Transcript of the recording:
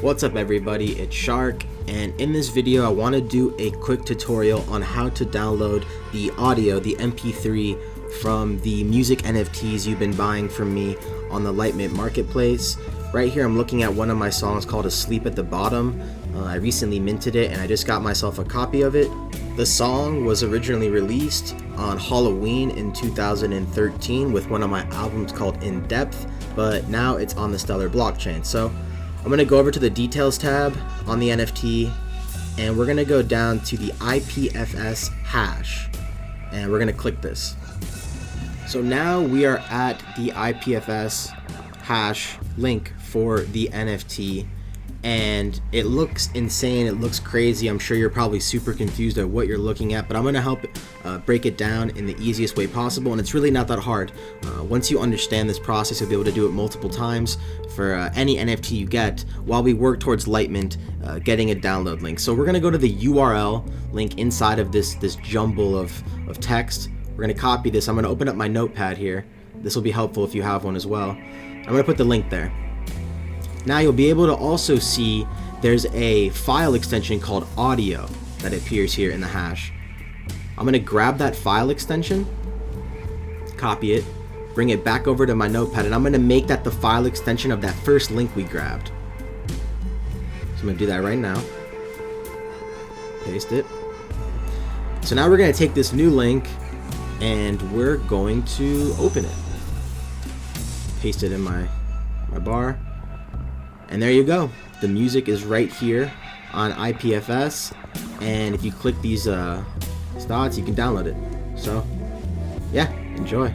What's up everybody, it's Shark, and in this video I want to do a quick tutorial on how to download the audio, the MP3 from the music NFTs you've been buying from me on the Litemint marketplace. Right here I'm looking at one of my songs called Asleep at the Bottom. I recently minted it and I just got myself a copy of it. The song was originally released on Halloween in 2013 with one of my albums called In Depth, but now it's on the Stellar blockchain. So I'm going to go over to the details tab on the NFT and we're going to go down to the IPFS hash and we're going to click this. So now we are at the IPFS hash link for the NFT and it looks insane, it looks crazy. I'm sure you're probably super confused at what you're looking at, but I'm going to help break it down in the easiest way possible, and it's really not that hard. Once you understand this process, you'll be able to do it multiple times for any NFT you get while we work towards Litemint getting a download link. So we're going to go to the URL link inside of this jumble of text. We're going to copy this. I'm going to open up my notepad here. This will be helpful if you have one as well. I'm going to put the link there. Now you'll be able to also see there's a file extension called audio that appears here in the hash. I'm going to grab that file extension, copy it, bring it back over to my notepad, and I'm going to make that the file extension of that first link we grabbed. So I'm going to do that right now. Paste it. So now we're going to take this new link and we're going to open it. Paste it in my bar. And there you go. The music is right here on IPFS, and if you click these dots, you can download it. So yeah, enjoy.